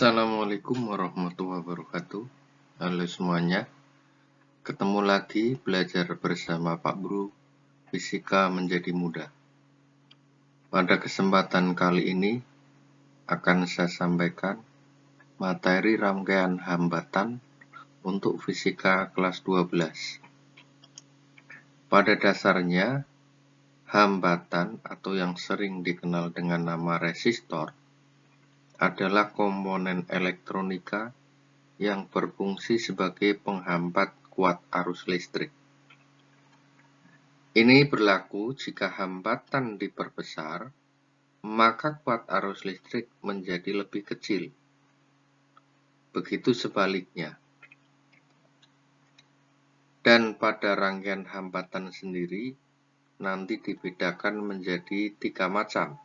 Assalamualaikum warahmatullahi wabarakatuh. Halo semuanya, ketemu lagi belajar bersama Pak Bro, Fisika Menjadi Mudah. Pada kesempatan kali ini akan saya sampaikan materi rangkaian hambatan untuk fisika kelas 12. Pada dasarnya, hambatan atau yang sering dikenal dengan nama resistor adalah komponen elektronika yang berfungsi sebagai penghambat kuat arus listrik. Ini berlaku jika hambatan diperbesar, maka kuat arus listrik menjadi lebih kecil. Begitu sebaliknya. Dan pada rangkaian hambatan sendiri, nanti dibedakan menjadi 3 macam.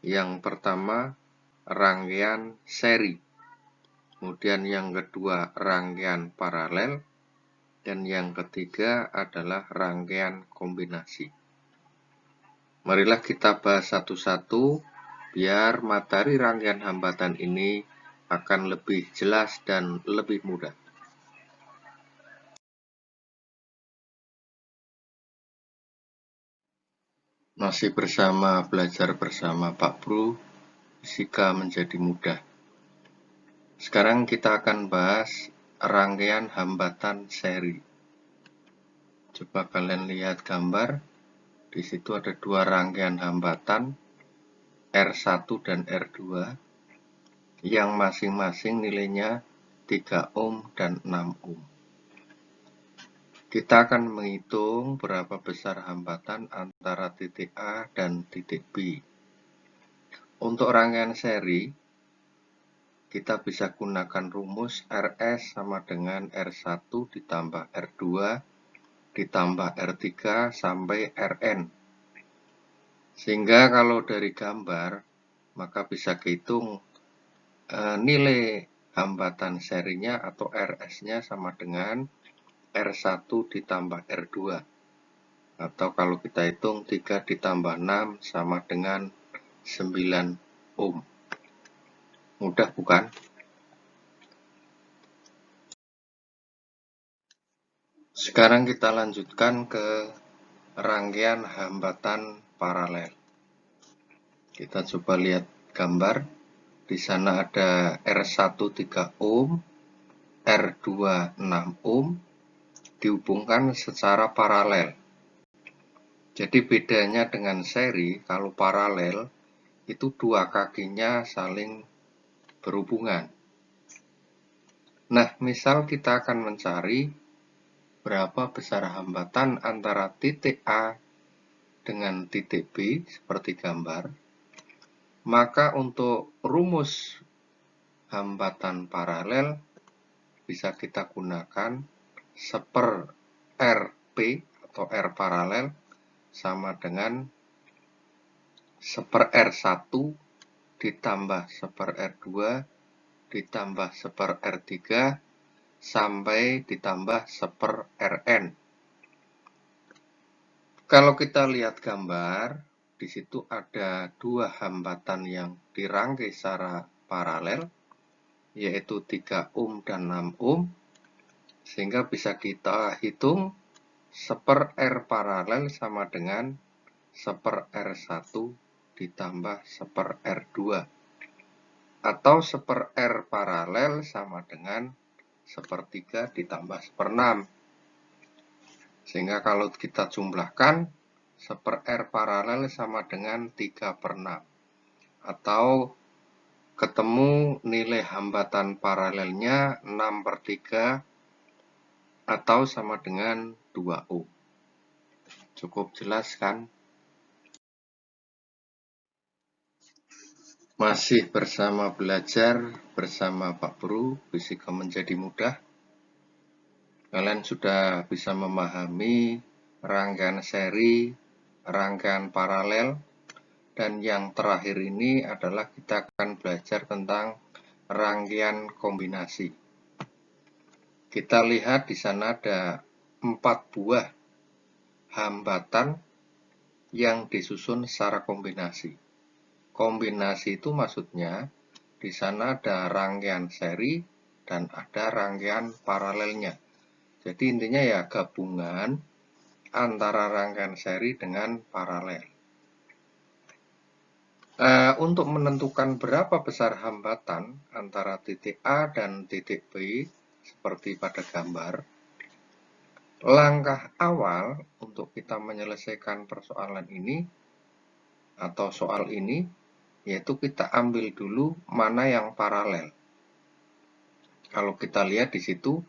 Yang pertama, rangkaian seri. Kemudian yang kedua, rangkaian paralel. Dan yang ketiga adalah rangkaian kombinasi. Marilah kita bahas satu-satu, biar materi rangkaian hambatan ini akan lebih jelas dan lebih mudah. Masih belajar bersama Pak Bro, Fisika Menjadi Mudah. Sekarang kita akan bahas rangkaian hambatan seri. Coba kalian lihat gambar. Di situ ada 2 rangkaian hambatan, R1 dan R2, yang masing-masing nilainya 3 ohm dan 6 ohm. Kita akan menghitung berapa besar hambatan antara titik A dan titik B. Untuk rangkaian seri, kita bisa gunakan rumus RS sama dengan R1 ditambah R2 ditambah R3 sampai Rn. Sehingga kalau dari gambar, maka bisa dihitung nilai hambatan serinya atau RS-nya sama dengan R1 ditambah R2. Atau kalau kita hitung 3 ditambah 6 sama dengan 9 ohm. Mudah bukan? Sekarang kita lanjutkan ke rangkaian hambatan paralel. Kita coba lihat gambar. Di sana ada R1 3 ohm, R2 6 ohm, dihubungkan secara paralel. Jadi bedanya dengan seri, kalau paralel, itu 2 kakinya saling berhubungan. Nah, misal kita akan mencari berapa besar hambatan antara titik A dengan titik B, seperti gambar. Maka untuk rumus hambatan paralel bisa kita gunakan 1/RP atau R paralel sama dengan 1/R1 ditambah 1/R2 ditambah 1/R3 sampai ditambah 1/Rn. Kalau kita lihat gambar, di situ ada 2 hambatan yang dirangkai secara paralel, yaitu 3 ohm dan 6 ohm, sehingga bisa kita hitung 1/R paralel sama dengan 1/R1 ditambah 1/R2. Atau 1/R paralel sama dengan 1/3 ditambah 1/6. Sehingga kalau kita jumlahkan, 1/R paralel sama dengan 3/6. Atau ketemu nilai hambatan paralelnya 6/3 atau sama dengan 2 ohm. Cukup jelas kan? Masih belajar bersama Pak Bro, Fisika Menjadi Mudah. Kalian sudah bisa memahami rangkaian seri, rangkaian paralel, dan yang terakhir ini adalah kita akan belajar tentang rangkaian kombinasi. Kita lihat di sana ada 4 buah hambatan yang disusun secara kombinasi. Kombinasi itu maksudnya Di sana ada rangkaian seri dan ada rangkaian paralelnya. Jadi intinya ya gabungan antara rangkaian seri dengan paralel. Untuk menentukan berapa besar hambatan antara titik A dan titik B, seperti pada gambar, langkah awal untuk kita menyelesaikan persoalan ini atau soal ini, yaitu kita ambil dulu mana yang paralel. Kalau kita lihat di situ,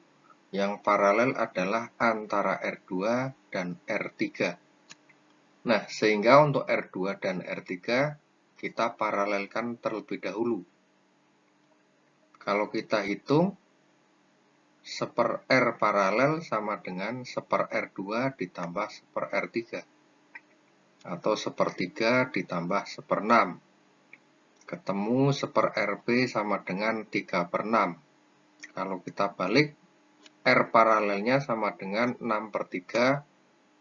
yang paralel adalah antara R2 dan R3. Nah, sehingga untuk R2 dan R3, kita paralelkan terlebih dahulu. Kalau kita hitung, 1/R paralel sama dengan 1/R2 ditambah 1/R3. Atau 1/3 ditambah 1/6. Ketemu 1/RB sama dengan 3/6. Kalau kita balik, R paralelnya sama dengan 6/3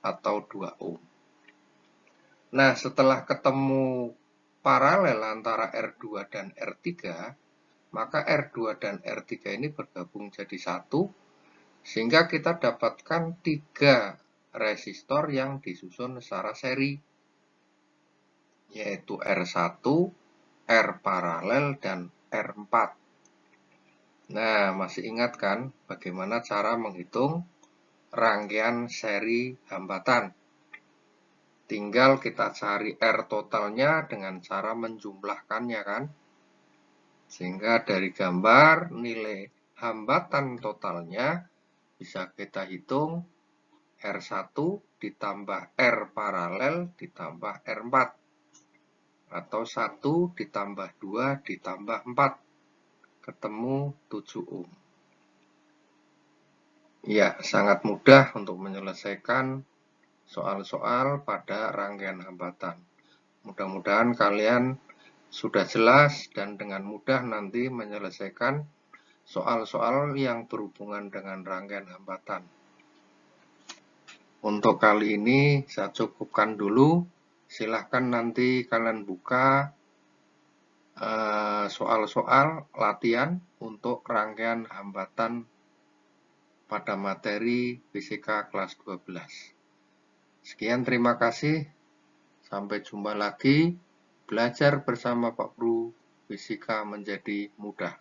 atau 2 ohm. Nah, setelah ketemu paralel antara R2 dan R3, maka R2 dan R3 ini bergabung jadi satu, sehingga kita dapatkan 3 resistor yang disusun secara seri, yaitu R1, R paralel, dan R4. Nah, masih ingat kan bagaimana cara menghitung rangkaian seri hambatan? Tinggal kita cari R totalnya dengan cara menjumlahkannya kan? Sehingga dari gambar nilai hambatan totalnya bisa kita hitung R1 ditambah R paralel ditambah R4. Atau 1 ditambah 2 ditambah 4. Ketemu 7 ohm. Ya, sangat mudah untuk menyelesaikan soal-soal pada rangkaian hambatan. Mudah-mudahan kalian sudah jelas dan dengan mudah nanti menyelesaikan soal-soal yang berhubungan dengan rangkaian hambatan. Untuk kali ini saya cukupkan dulu. Silahkan nanti kalian buka soal-soal latihan untuk rangkaian hambatan pada materi fisika kelas 12. Sekian, terima kasih. Sampai jumpa lagi. Belajar bersama Pak Guru, fisika menjadi mudah.